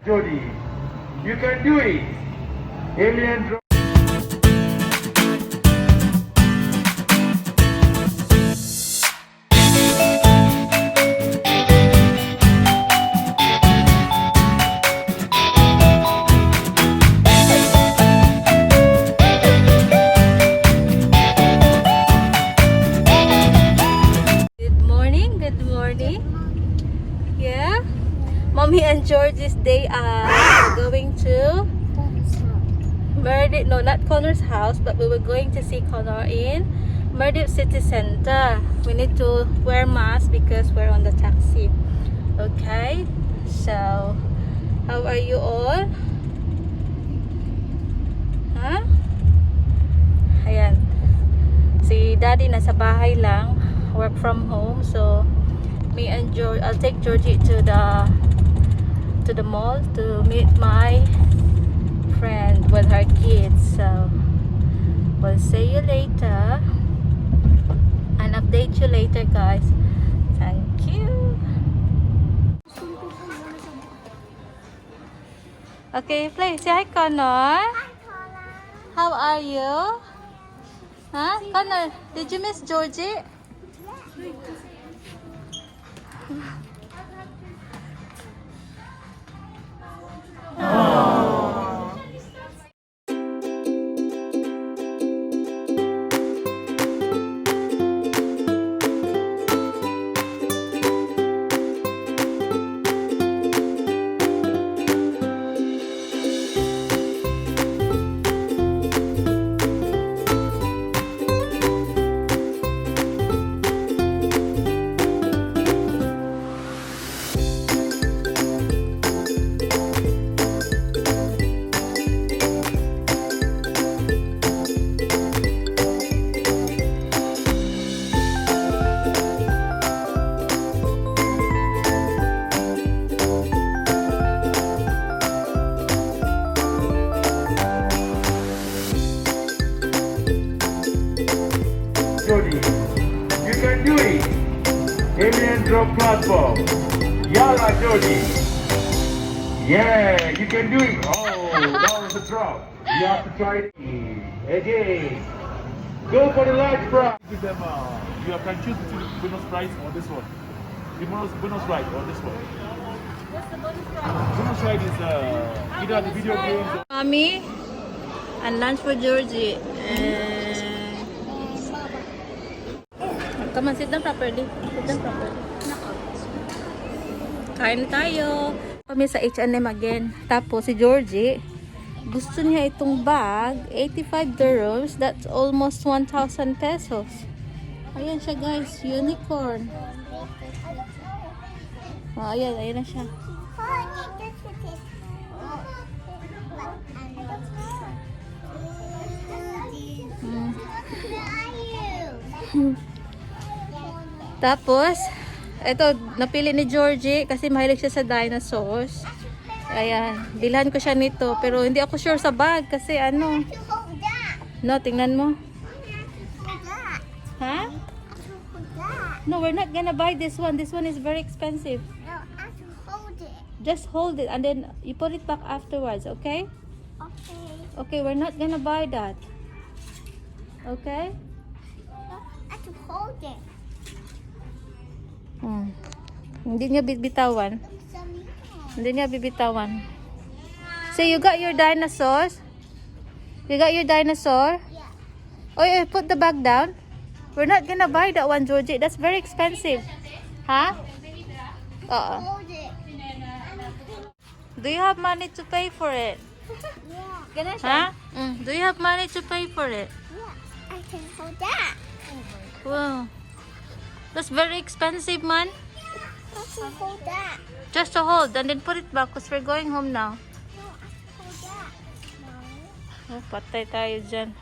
Jody, you can do it. Alien drop. Good morning. Yeah. Mommy and George's day are going to Myrnz. No, not Connor's house, but we were going to see Connor in Myrnz City Center. We need to wear masks because we're on the taxi. Okay. So, how are you all? Huh? Ayan. Si Daddy nasa bahay lang. Work from home, so me and George, I'll take Georgie to the mall to meet my friend with her kids. So we'll see you later and update you later, guys. Thank you. Okay, play. Say hi, Connor. How are you? Huh? Connor, did you miss Georgie? Jody, you can do it. Alien drop platform. Yalla, Jody. Yeah, you can do it. Oh, that was a drop. You have to try it again. Go for the large prize. Give them, you can choose between the bonus prize or this one. The bonus prize or this one. What's the bonus prize? Bonus prize is either the video games or Mommy and lunch for Georgie. Come on, sit down properly. Sit down properly. Kain tayo. Kami sa H&M again. Tapos si Georgie, gusto niya itong bag, 85 dirhams. That's almost 1,000 pesos. Ayan siya, guys, unicorn. Oh, ayan na siya. Tapos, ito, napili ni Georgie kasi mahilig siya sa dinosaurs. Ayan, bilhan ko siya nito. Pero hindi ako sure sa bag kasi ano. No, tingnan mo. Ha? No, we're not gonna buy this one. This one is very expensive. No, I have to hold it. Just hold it and then you put it back afterwards, okay? Okay. Okay, we're not gonna buy that. Okay? No, I have to hold it. Hindi niya bibitawan. Some Hindi niya bibitawan. So, you got your dinosaurs? You got your dinosaur? Yeah. Oh, put the bag down. We're not gonna buy that one, Georgie. That's very expensive. Huh? Hold it. Do you have money to pay for it? Yeah. Huh? Do you have money to pay for it? Yeah. I can hold that. Wow. That's very expensive, man. I can hold that. Just to hold and then put it back because we're going home now. No, I can hold that. No. Oh, patay tayo dyan.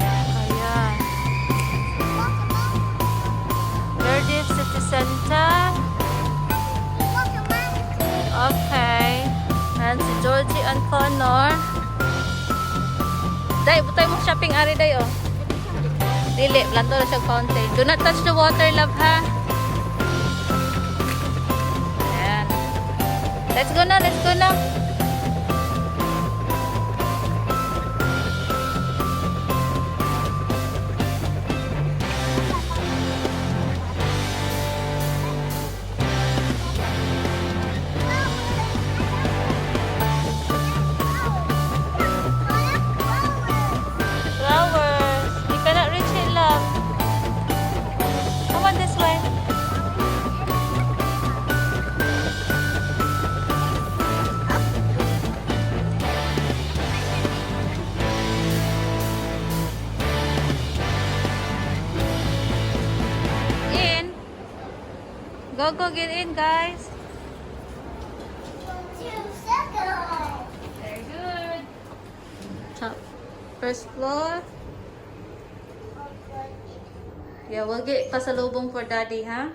Ayan. Georjess City Center. Okay. Ayan si Georgie and Connor. Day, butay mo shopping ari day, oh. Dili, planto na siya fountain. Do not touch the water, love, ha? Ayan. Let's go na, let's go na. Flowers. You cannot reach it, love. Come on this way. In. Go, go, get in, guys. 2 seconds. Very good. Top. First floor. Yeah, we'll get pasalubong for daddy, huh?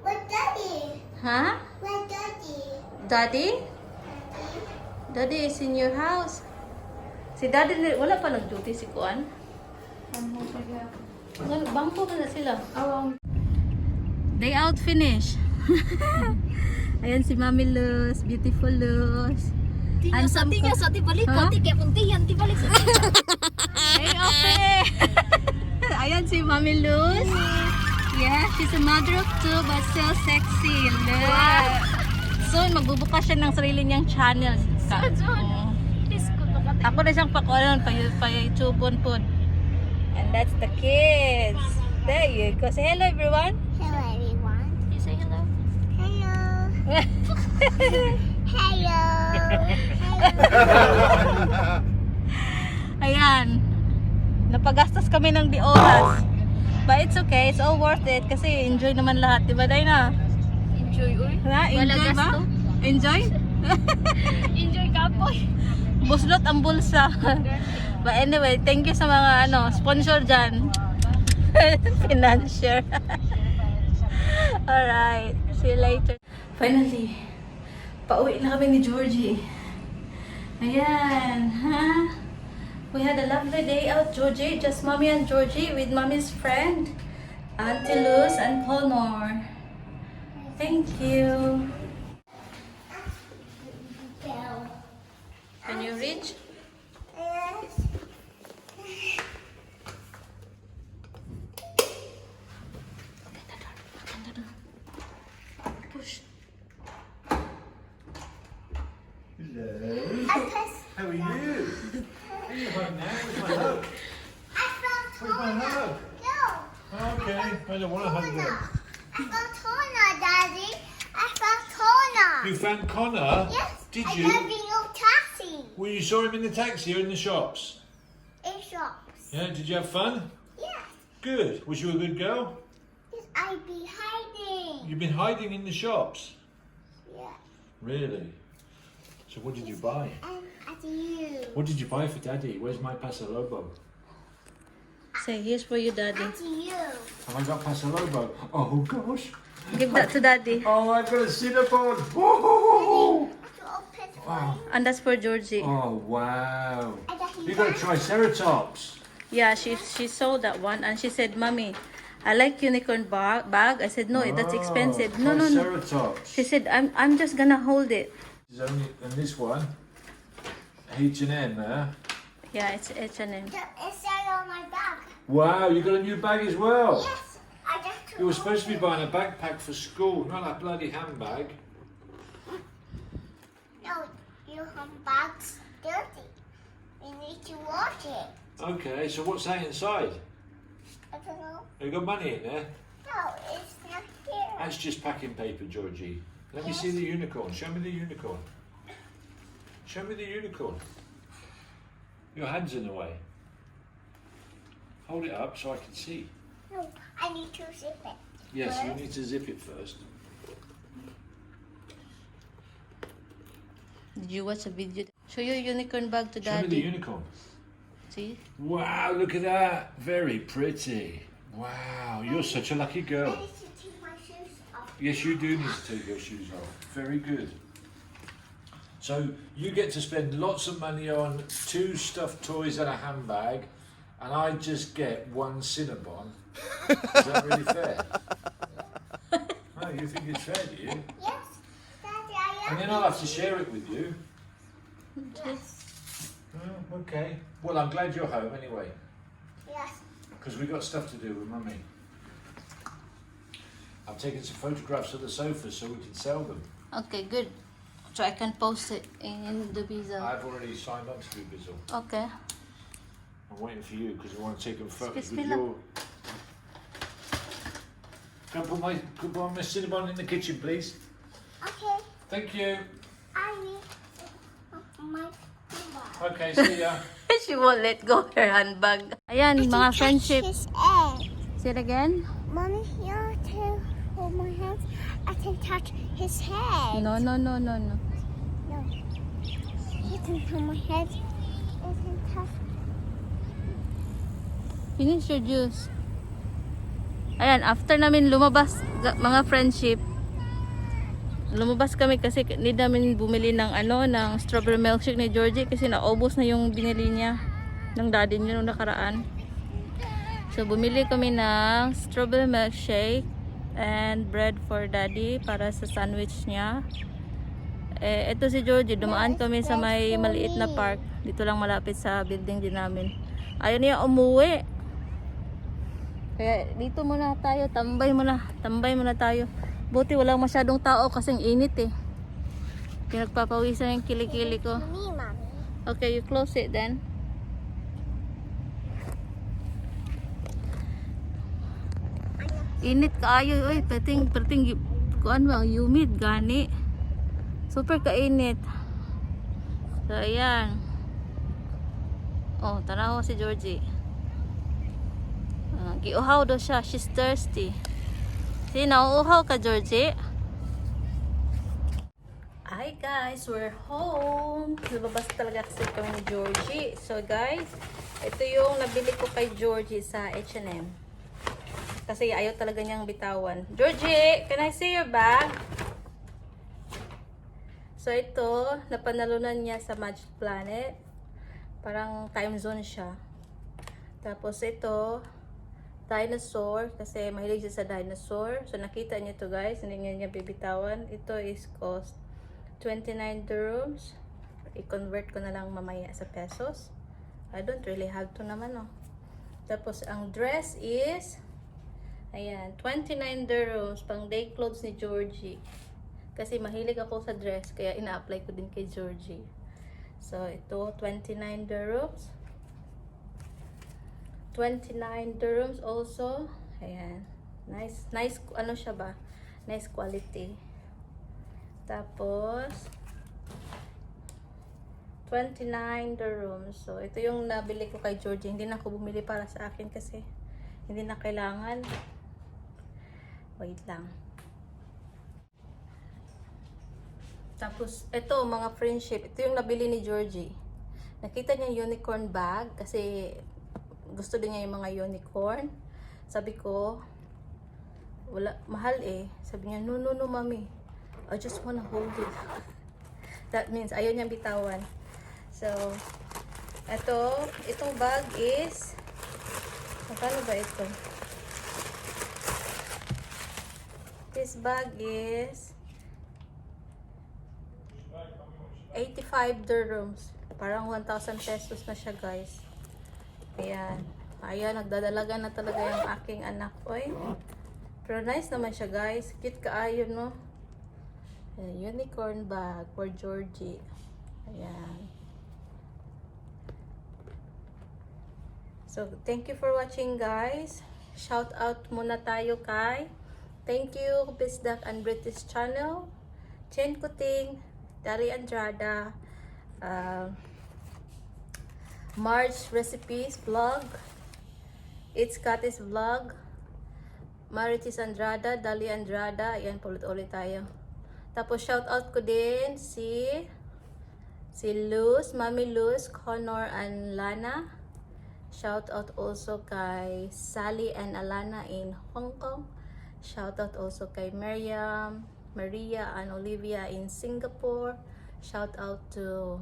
Where's Daddy? Huh? Where's Daddy? Daddy? Daddy is in your house. Si daddy, wala pa lang duty si Kuan. Bangko na sila. Day out finish. Ayan si Mami Luz, beautiful Luz. Tiga sa tibalik ko, tiga puntihan, tibalik sa tiga. Day off eh. Ayan si Mami Luz. Yeah, she's a mother of 2 but still sexy. Look. Soon, magbubukas siya ng sarili niyang channel. Ako na siyang pakulan, pa-YouTube po. And that's the kids. There you go. Say hello, everyone. Hello, everyone. You say hello? Hello. Hello. Ayan. Napagastos kami ng di oras. But it's okay. It's all worth it. Kasi enjoy naman lahat. Diba, Dayna? Enjoy, uy. Ha? Wala Enjoy ba? gasto. Enjoy? Enjoy ka, boy. Buslot ang bulsa. But anyway, thank you sa mga sponsor dyan. Financier. Alright. See you later. Finally, pauwi na kami ni Georgie. Ayan. Ha? We had a lovely day out, Georgie. Just mommy and Georgie with mommy's friend, Auntie Luz and Palmore. Thank you. Can you reach? Yes. Push. Hello. I press. How are you? Are you home now? Where's my hug? I felt Where's my hug? No. Okay, I don't want to hug you. I found Connor, Daddy. I found Connor. You found Connor? Yes. Did I you? got the old taxi Well, you saw him in the taxi or in the shops? in shops. Yeah, did you have fun? Yes. Good. Was you a good girl? Yes, I be hiding. You've been hiding in the shops? Yeah. Really? So what did you buy? And at you. What did you buy for Daddy? Where's my Paso Lobo? Say, here's for you, Daddy. At you. Have I got Paso Lobo? Oh gosh. Give that to Daddy. Oh, I've got a Cinnabon. Whoa! To open for Oh. you. And that's for Georgie. Oh wow. I got You got a Triceratops. Yeah, she saw that one and she said, Mommy, I like unicorn bag. I said, no, that's expensive. No, no, no. Triceratops. She said, I'm just gonna hold it. There's only, and this one, H&M there. Yeah, it's H&M. It's on my bag. Wow, you got a new bag as well. Yes. I just You were supposed to be buying a backpack for school, not a bloody handbag. No, your handbag's dirty. We need to wash it. Okay, so what's that inside? I don't know. Have you got money in there? No, it's not here. That's just packing paper, Georgie. Let me see the unicorn. Show me the unicorn. Show me the unicorn. Your hand's in the way. Hold it up so I can see. No, I need to zip it. Yes, you First. need to zip it first. Did you watch a video? Show your unicorn bag to Show me the Daddy. unicorn. See? Wow, look at that. Very pretty. Wow, you're such a lucky I girl. need to take my shoes off. Yes, you do need to take your shoes off. Very good. So you get to spend lots of money on 2 stuffed toys and a handbag, and I just get 1 Cinnabon. Is that really fair? No, you think it's fair, do you? Yes, Daddy, I And then I'll have to share it with you. Yes. Oh, okay. Well, I'm glad you're home anyway, Yes. because we've got stuff to do with Mummy. I'm taking some photographs of the sofas so we can sell them. Okay, good. So I can post it in the visa. I've already signed up to do Bizzle. Okay. I'm waiting for you because I want to take them photos Excuse with me, your... Go and put my cinnamon in the kitchen, please. Okay. Thank you. I need my number. Okay, see ya. She won't let go her handbag. Ayan, mga friendship. His egg. Say it again. Mommy, here to hold my hands. I can touch his head. No, no, no, no, no. No. He can hold my head. I can touch. Finish your juice. Ayan, after namin lumabas, mga friendship, lumabas kami kasi need namin bumili ng ng strawberry milkshake ni Georgie kasi naubos na yung binili niya ng daddy niya nung nakaraan. So bumili kami ng strawberry milkshake and bread for daddy para sa sandwich niya. Ito si Georgie, dumaan kami sa may maliit na park. Dito lang malapit sa building din namin. Ayaw niya umuwi. Kaya dito muna tayo, tambay muna tayo. Buti walang masyadong tao kasing init eh. Pinagpapawisan yung kilikili ko. Me, Mommy. Okay, you close it then. Init kaayo, oy, perting kuan ba, humid gani. Super kainit. So ayan. Oh, tanaw si Georgie. Giuhaw daw siya, she's thirsty. See, nauuhaw ka, Georgie? Hi guys, we're home. Lumabas talaga kasi kami ni Georgie. So guys, ito yung nabili ko kay Georgie sa H&M. Kasi ayaw talaga niyang bitawan. Georgie, can I see your bag? So ito, napanalunan niya sa Magic Planet. Parang time zone siya. Tapos ito, dinosaur, kasi mahilig siya sa dinosaur. So nakita niyo to guys, hindi niya bibitawan. Ito is cost 29 dirhams. I-convert ko na lang mamaya sa pesos. I don't really have to naman, no. Tapos ang dress is ayan, 29 dirhams, pang day clothes ni Georgie. Kasi mahilig ako sa dress, kaya ina-apply ko din kay Georgie. So ito 29 dirhams. 29 dirhams also. Ayan. Nice ano siya ba? Nice quality. Tapos 29 dirhams. So ito yung nabili ko kay Georgie. Hindi na ako bumili para sa akin kasi hindi na kailangan. Wait lang. Tapos ito mga friendship. Ito yung nabili ni Georgie. Nakita niya yung unicorn bag kasi gusto din niya yung mga unicorn. Sabi ko, wala, mahal eh. Sabi niya, no, mommy. I just wanna hold it. That means, ayaw niyang bitawan. So, itong bag is, magkano ba ito? This bag is 85 dirhams. Parang 1,000 pesos na siya, guys. Ayan. Ayan, nagdadalaga na talaga yung aking anak. Oy. Pero nice naman siya, guys. Cute kaayo, no? Ayan, unicorn bag for Georgie. Ayan. So, thank you for watching, guys. Shout out muna tayo kay thank you, BISDAK&BRITISH channel. CHENKUTING, Andrada, March Recipes Vlog, It's Katis Vlog, Marites Andrada, Dali Andrada. Ayan, ulit tayo. Tapos shout out ko din si Luz, Mami Luz, Connor and Lana. Shout out also kay Sally and Alana in Hong Kong. Shout out also kay Miriam, Maria and Olivia in Singapore. Shout out to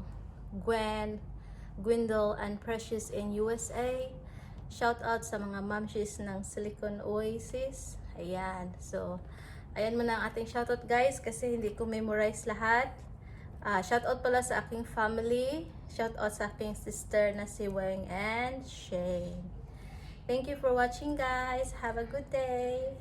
Gwendol and Precious in USA. Shout out sa mga mamshis ng Silicon Oasis. Ayan. So, Ayan muna ang ating shoutout guys kasi hindi ko memorize lahat. Shoutout pala sa aking family. Shoutout sa aking sister na si Weng and Shane. Thank you for watching guys. Have a good day.